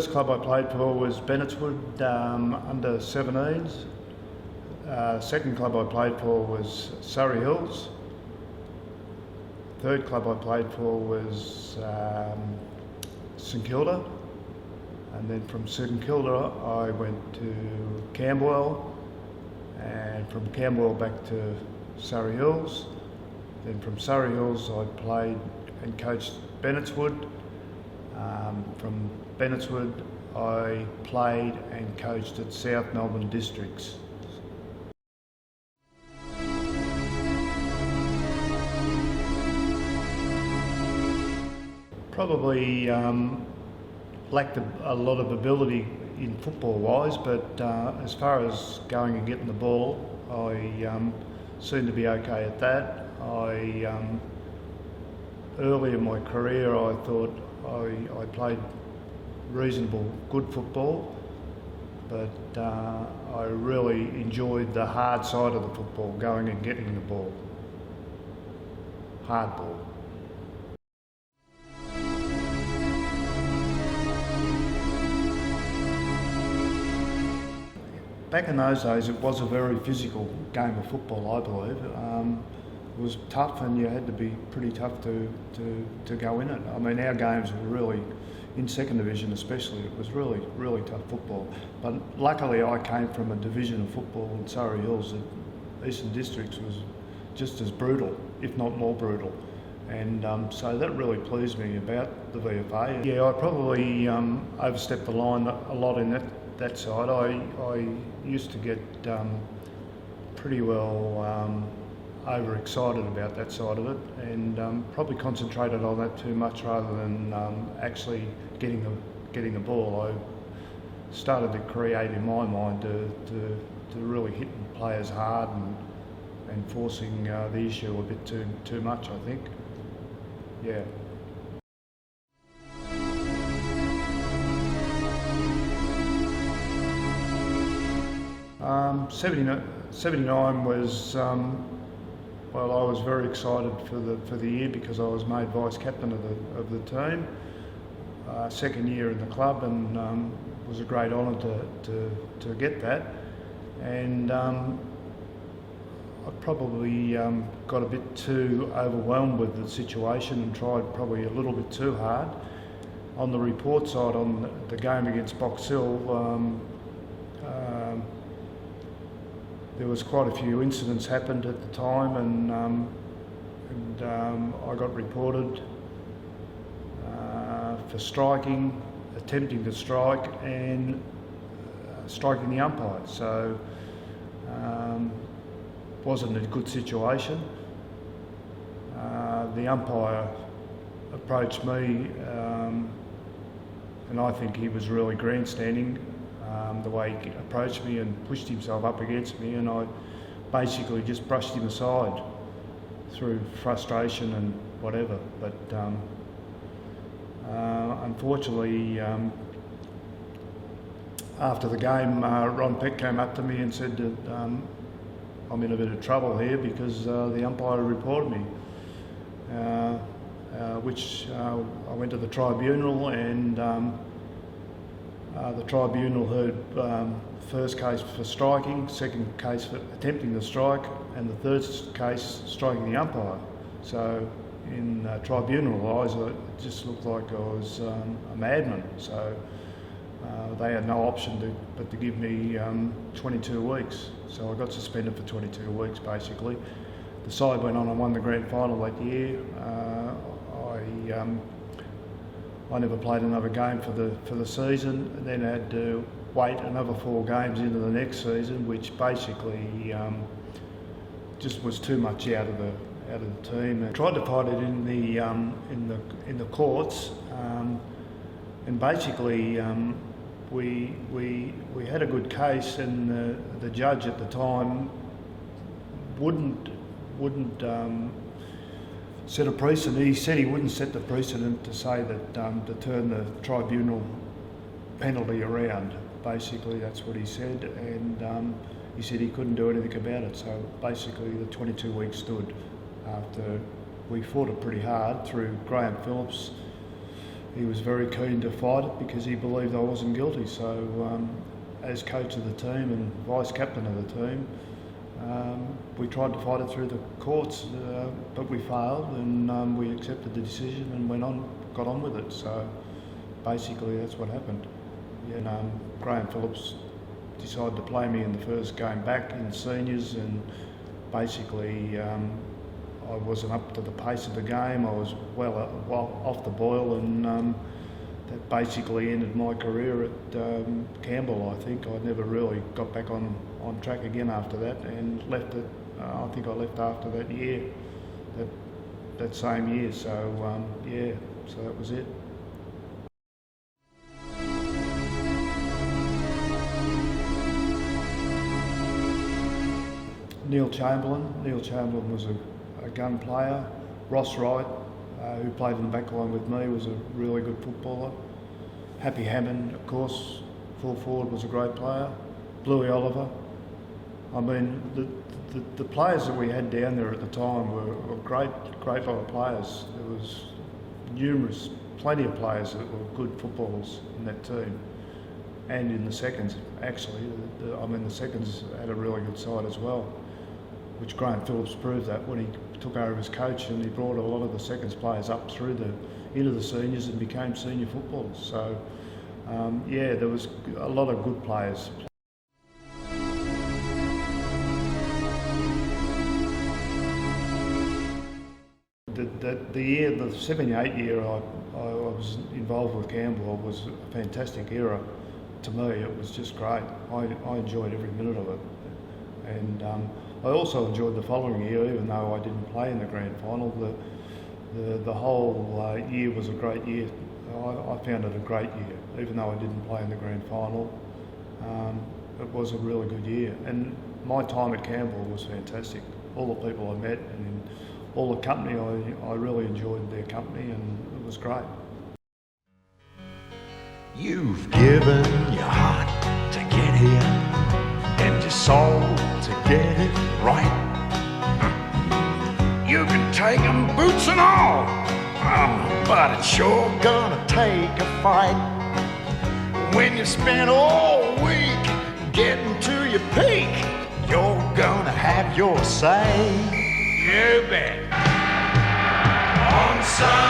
first club I played for was Bennettswood under 17s. Second club I played for was Surrey Hills. Third club I played for was St Kilda, and then from St Kilda I went to Camberwell, and from Camberwell back to Surrey Hills. Then from Surrey Hills I played and coached Bennettswood. From Bennettswood I played and coached at South Melbourne Districts. Probably lacked a lot of ability in football wise, but as far as going and getting the ball, I seemed to be okay at that. Early in my career I thought I played reasonable good football, but I really enjoyed the hard side of the football, going and getting the ball, hard ball. Back in those days, it was a very physical game of football, I believe. It was tough, and you had to be pretty tough to go in it. I mean, our games were really, in second division especially, it was really tough football. But luckily I came from a division of football in Surrey Hills that Eastern Districts was just as brutal, if not more brutal. And so that really pleased me about the VFA. Yeah, I probably overstepped the line a lot in that side. I used to get pretty well overexcited about that side of it, and probably concentrated on that too much rather than actually getting the ball. I started to create in my mind to really hit players hard and forcing the issue a bit too much, I think. Yeah. 79 was, well, I was very excited for the year because I was made vice captain of the team. Second year in the club, and it was a great honour to get that. And I probably got a bit too overwhelmed with the situation and tried probably a little bit too hard. On the report side, on the game against Box Hill, there was quite a few incidents happened at the time, and I got reported for striking, attempting to strike, and striking the umpire. So wasn't a good situation. The umpire approached me, and I think he was really grandstanding. The way he approached me and pushed himself up against me, and I basically just brushed him aside through frustration and whatever. But unfortunately, after the game, Ron Peck came up to me and said that I'm in a bit of trouble here because the umpire reported me, which I went to the tribunal, and the tribunal heard first case for striking, second case for attempting to strike, and the third case striking the umpire. So in tribunal eyes, it just looked like I was a madman. So they had no option but to give me 22 weeks. So I got suspended for 22 weeks basically. The side went on and won the grand final that year. I never played another game for the season, and then had to wait another 4 games into the next season, which basically just was too much out of the team. I tried to fight it in the courts, and basically we had a good case, and the judge at the time wouldn't set a precedent. He said he wouldn't set the precedent to say that to turn the tribunal penalty around. Basically, that's what he said, and he said he couldn't do anything about it. So basically, the 22 weeks stood after we fought it pretty hard through Graham Phillips, he was very keen to fight it because he believed I wasn't guilty. So as coach of the team and vice captain of the team, we tried to fight it through the courts, but we failed, and we accepted the decision and got on with it. So basically that's what happened. Yeah, and Graham Phillips decided to play me in the first game back in seniors, and basically I wasn't up to the pace of the game. I was well off the boil, and that basically ended my career at Camberwell. I think I never really got back on track again after that, and left it. I think I left after that year, that same year. So yeah, so that was it. Neil Chamberlain was a gun player. Ross Wright, who played in the back line with me, was a really good footballer. Happy Hammond, of course, full forward, was a great player. Bluey Oliver. I mean, the players that we had down there at the time were great lot of players. There was plenty of players that were good footballers in that team. And in the seconds, actually. The seconds had a really good side as well, which Graeme Phillips proved that when he took over as coach, and he brought a lot of the seconds players up into the seniors and became senior footballers. So yeah, there was a lot of good players. The 78 year I was involved with Camberwell was a fantastic era. To me, it was just great. I enjoyed every minute of it, and I also enjoyed the following year, even though I didn't play in the grand final. The whole year was a great year. I found it a great year, even though I didn't play in the grand final. It was a really good year, and my time at Camberwell was fantastic. All the people I met and all the company, I really enjoyed their company, and it was great. You've given your heart to get here, and your soul to get it right. You can take 'em boots and all, but it's sure gonna take a fight. When you spend all week getting to your peak, you're gonna have your say. You bet. On Sunday.